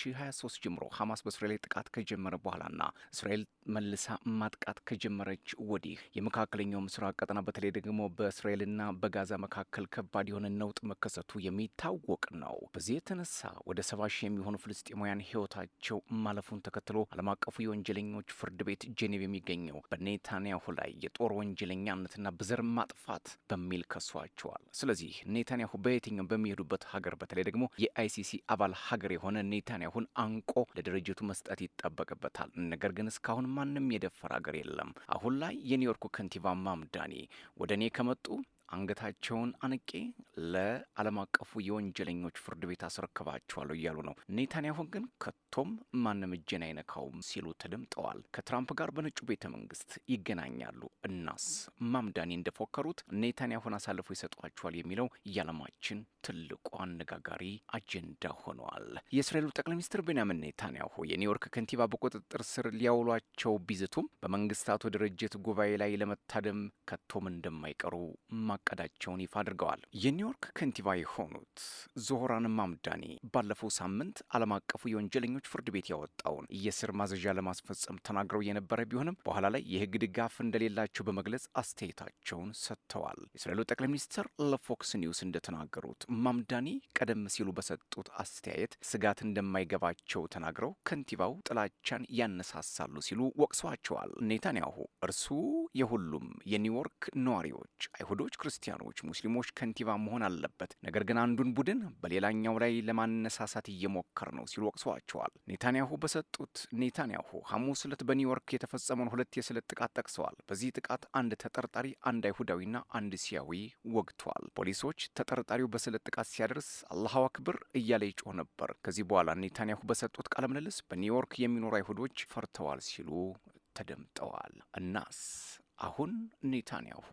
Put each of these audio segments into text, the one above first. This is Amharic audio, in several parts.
ከ2023 ጀምሮ ሐማስ በእስራኤል ላይ ጥቃት ከጀመረ በኋላና እስራኤል መልሳ ማጥቃት ከጀመረች ወዲህ የመካከለኛው ምስራቅ ቀጠና በተለይ ደግሞ በእስራኤልና በጋዛ መካከል ከባድ የሆነ ነውጥ መከሰቱ የሚታወቅ ነው። በዚህ የተነሳ ወደ 70 ሺህ የሚሆኑ ፍልስጤማውያን ሕይወታቸው ማለፉን ተከትሎ ዓለም አቀፉ የወንጀለኞች ፍርድ ቤት ጄኔቭ የሚገኘው በኔታንያሁ ላይ የጦር ወንጀለኛነትና በዘር ማጥፋት በሚል ከሷቸዋል። ስለዚህ ኔታንያሁ በየትኛው በሚሄዱበት ሀገር በተለይ ደግሞ የአይሲሲ አባል ሀገር የሆነ ኔታንያሁን አንቆ ለድርጅቱ መስጠት ይጠበቅበታል። ነገር ግን እስካሁን ማንም የደፈረ ሀገር የለም። አሁን ላይ የኒውዮርኩ ከንቲባ ማምዳኒ ወደ እኔ ከመጡ አንገታቸውን አንቄ ለዓለም አቀፉ የወንጀለኞች ፍርድ ቤት አስረክባቸዋለሁ እያሉ ነው። ኔታንያሁ ግን ከቶም ማንም እጄን አይነካውም ሲሉ ተደምጠዋል። ከትራምፕ ጋር በነጩ ቤተ መንግስት ይገናኛሉ። እናስ ማምዳኒ እንደፎከሩት ኔታንያሁን አሳልፎ ይሰጧቸዋል የሚለው የዓለማችን ትልቁ አነጋጋሪ አጀንዳ ሆኗል። የእስራኤሉ ጠቅላይ ሚኒስትር ቤንያሚን ኔታንያሁ የኒውዮርክ ከንቲባ በቁጥጥር ስር ሊያውሏቸው ቢዝቱም በመንግስታቱ ድርጅት ጉባኤ ላይ ለመታደም ከቶም እንደማይቀሩ ማቀዳቸውን ይፋ አድርገዋል። የኒውዮርክ ከንቲባ የሆኑት ዞህራን ማምዳኒ ባለፈው ሳምንት ዓለም አቀፉ የወንጀለኞች ፍርድ ቤት ያወጣውን የእስር ማዘዣ ለማስፈጸም ተናግረው የነበረ ቢሆንም በኋላ ላይ የህግ ድጋፍ እንደሌላቸው በመግለጽ አስተያየታቸውን ሰጥተዋል። የእስራኤሉ ጠቅላይ ሚኒስትር ለፎክስ ኒውስ እንደተናገሩት ማምዳኒ ቀደም ሲሉ በሰጡት አስተያየት ስጋት እንደማይገባቸው ተናግረው ከንቲባው ጥላቻን ያነሳሳሉ ሲሉ ወቅሰዋቸዋል። ኔታንያሁ እርሱ የሁሉም የኒውዮርክ ነዋሪዎች አይሁዶች፣ ክርስቲያኖች፣ ሙስሊሞች ከንቲባ መሆን አለበት፣ ነገር ግን አንዱን ቡድን በሌላኛው ላይ ለማነሳሳት እየሞከር ነው ሲሉ ወቅሰዋቸዋል። ኔታንያሁ ሐሙስ ዕለት በኒውዮርክ የተፈጸመውን 2 የስለት ጥቃት ጠቅሰዋል። በዚህ ጥቃት አንድ ተጠርጣሪ፣ አንድ አይሁዳዊና አንድ ሲያዊ ወግቷል። ፖሊሶች ተጠርጣሪው በስለት ጥቃት ሲያደርስ አላሁ አክብር እያለ ይጮህ ነበር። ከዚህ በኋላ ኔታንያሁ በሰጡት ቃለ ምልልስ በኒውዮርክ የሚኖሩ አይሁዶች ፈርተዋል ሲሉ ተደምጠዋል። እናስ አሁን ኔታንያሁ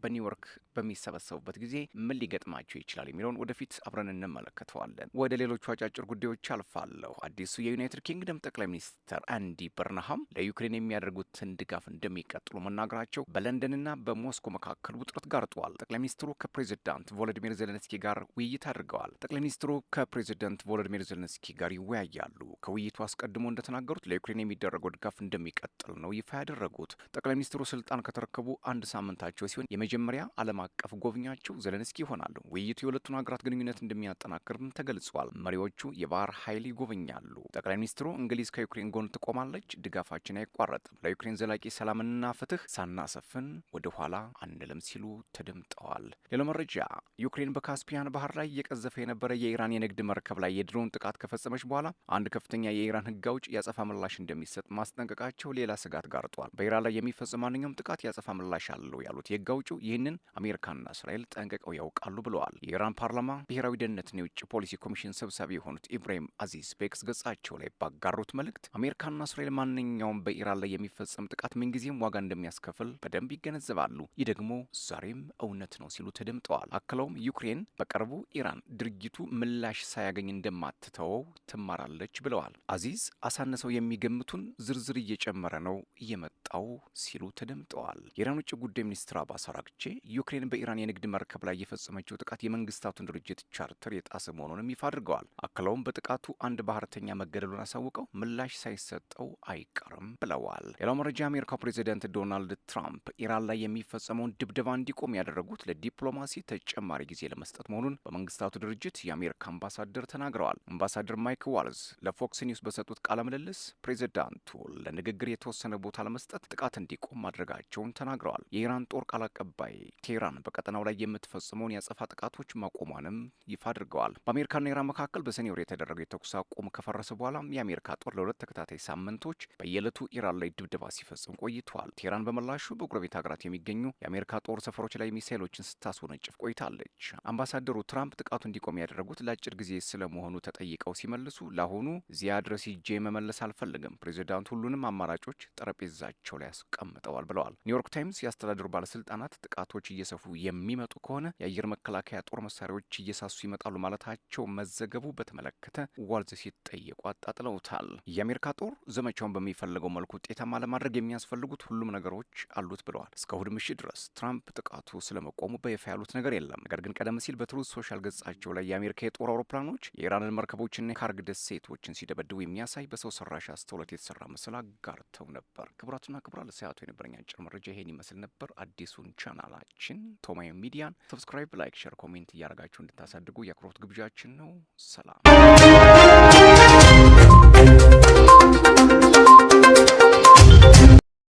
በኒውዮርክ በሚሰበሰቡበት ጊዜ ምን ሊገጥማቸው ይችላል የሚለውን ወደፊት አብረን እንመለከተዋለን። ወደ ሌሎቹ አጫጭር ጉዳዮች አልፋለሁ። አዲሱ የዩናይትድ ኪንግደም ጠቅላይ ሚኒስትር አንዲ በርንሃም ለዩክሬን የሚያደርጉትን ድጋፍ እንደሚቀጥሉ መናገራቸው በለንደንና በሞስኮ መካከል ውጥረት ጋርጧል። ጠቅላይ ሚኒስትሩ ከፕሬዚዳንት ቮሎዲሚር ዜሌንስኪ ጋር ውይይት አድርገዋል። ጠቅላይ ሚኒስትሩ ከፕሬዚዳንት ቮሎዲሚር ዜሌንስኪ ጋር ይወያያሉ። ከውይይቱ አስቀድሞ እንደተናገሩት ለዩክሬን የሚደረገው ድጋፍ እንደሚቀጥል ነው ይፋ ያደረጉት። ጠቅላይ ሚኒስትሩ ስልጣን ከተረከቡ 1 ሳምንታቸው ሲሆን የመጀመሪያ ዓለም አቀፍ ጎብኛቸው ዜሌንስኪ ይሆናሉ። ውይይቱ የሁለቱን ሀገራት ግንኙነት እንደሚያጠናክርም ተገልጿል። መሪዎቹ የባህር ኃይል ይጎበኛሉ። ጠቅላይ ሚኒስትሩ እንግሊዝ ከዩክሬን ጎን ትቆማለች፣ ድጋፋችን አይቋረጥም፣ ለዩክሬን ዘላቂ ሰላምና ፍትህ ሳናሰፍን ወደ ኋላ አንልም ሲሉ ተደምጠዋል። ሌላው መረጃ ዩክሬን በካስፒያን ባህር ላይ እየቀዘፈ የነበረ የኢራን የንግድ መርከብ ላይ የድሮን ጥቃት ከፈጸመች በኋላ አንድ ከፍተኛ የኢራን ሕግ አውጭ ያጸፋ ምላሽ እንደሚሰጥ ማስጠንቀቃቸው ሌላ ስጋት ጋርጧል። በኢራን ላይ የሚፈጸም ማንኛውም ጥቃት ያጸፋ ምላሽ አለው ያሉት የህግ አውጪው ይህንን አሜሪካና እስራኤል ጠንቅቀው ያውቃሉ ብለዋል። የኢራን ፓርላማ ብሔራዊ ደህንነትና የውጭ ፖሊሲ ኮሚሽን ሰብሳቢ የሆኑት ኢብራሂም አዚዝ በኤክስ ገጻቸው ላይ ባጋሩት መልእክት አሜሪካና እስራኤል ማንኛውም በኢራን ላይ የሚፈጸም ጥቃት ምንጊዜም ዋጋ እንደሚያስከፍል በደንብ ይገነዘባሉ፣ ይህ ደግሞ ዛሬም እውነት ነው ሲሉ ተደምጠዋል። አክለውም ዩክሬን በቅርቡ ኢራን ድርጊቱ ምላሽ ሳያገኝ እንደማትተወው ትማራለች ብለዋል። አዚዝ አሳንሰው የሚገምቱን ዝርዝር እየጨመረ ነው እየመጣው ሲሉ ተደምጠዋል። የኢራን ውጭ ጉዳይ ሚኒስትር አባስ አራግቺ ዩክሬን በኢራን የንግድ መርከብ ላይ የፈጸመችው ጥቃት የመንግስታቱን ድርጅት ቻርተር የጣሰ መሆኑንም ይፋ አድርገዋል። አክለውም በጥቃቱ አንድ ባህርተኛ መገደሉን አሳውቀው ምላሽ ሳይሰጠው አይቀርም ብለዋል። ሌላው መረጃ የአሜሪካው ፕሬዚደንት ዶናልድ ትራምፕ ኢራን ላይ የሚፈጸመውን ድብደባ እንዲቆም ያደረጉት ለዲፕሎማሲ ተጨማሪ ጊዜ ለመስጠት መሆኑን በመንግስታቱ ድርጅት የአሜሪካ አምባሳደር ተናግረዋል። አምባሳደር ማይክ ዋልዝ ለፎክስ ኒውስ በሰጡት ቃለ ምልልስ ፕሬዚዳንቱ ለንግግር የተወሰነ ቦታ ለመስጠት ጥቃት እንዲቆም ማድረጋቸውን ተናግረዋል። የኢራን ጦር ቃል አቀባይ ቴህራን በቀጠናው ላይ የምትፈጽመውን ያጸፋ ጥቃቶች ማቆሟንም ይፋ አድርገዋል። በአሜሪካና ኢራን መካከል በሰኔ ወር የተደረገው የተኩስ አቁም ከፈረሰ በኋላ የአሜሪካ ጦር ለ2 ተከታታይ ሳምንቶች በየዕለቱ ኢራን ላይ ድብደባ ሲፈጽም ቆይተዋል። ቴህራን በምላሹ በጎረቤት ሀገራት የሚገኙ የአሜሪካ ጦር ሰፈሮች ላይ ሚሳይሎችን ስታስወነጭፍ ቆይታለች። አምባሳደሩ ትራምፕ ጥቃቱ እንዲቆም ያደረጉት ለአጭር ጊዜ ስለመሆኑ ተጠይቀው ሲመልሱ ለአሁኑ እዚያ ድረስ ሂጄ መመለስ አልፈልግም፣ ፕሬዚዳንቱ ሁሉንም አማራጮች ጠረጴዛቸው ላይ ያስቀምጠዋል ብለዋል። ኒውዮርክ ታይምስ የአስተዳደሩ ባለስልጣናት ጥቃቶች እየሰፉ የሚመጡ ከሆነ የአየር መከላከያ ጦር መሳሪያዎች እየሳሱ ይመጣሉ ማለታቸው መዘገቡ በተመለከተ ዋልዝ ሲጠየቁ አጣጥለውታል። የአሜሪካ ጦር ዘመቻውን በሚፈልገው መልኩ ውጤታማ ለማድረግ የሚያስፈልጉት ሁሉም ነገሮች አሉት ብለዋል። እስከ እሁድ ምሽት ድረስ ትራምፕ ጥቃቱ ስለመቆሙ በይፋ ያሉት ነገር የለም። ነገር ግን ቀደም ሲል በትሩዝ ሶሻል ገጻቸው ላይ የአሜሪካ የጦር አውሮፕላኖች የኢራንን መርከቦችና ካርግ ደሴቶችን ሲደበድቡ የሚያሳይ በሰው ሰራሽ አስተውሎት የተሰራ ምስል አጋርተው ነበር። ክቡራትና ክቡራን ለሰዓቱ የነበረኝ አጭር መረጃ ይሄን ይመስል ነበር። አዲሱን ቻናላችን ቶማይ ሚዲያን ሰብስክራይብ፣ ላይክ፣ ሼር፣ ኮሜንት እያደረጋችሁ እንድታሳድጉ የአክብሮት ግብዣችን ነው። ሰላም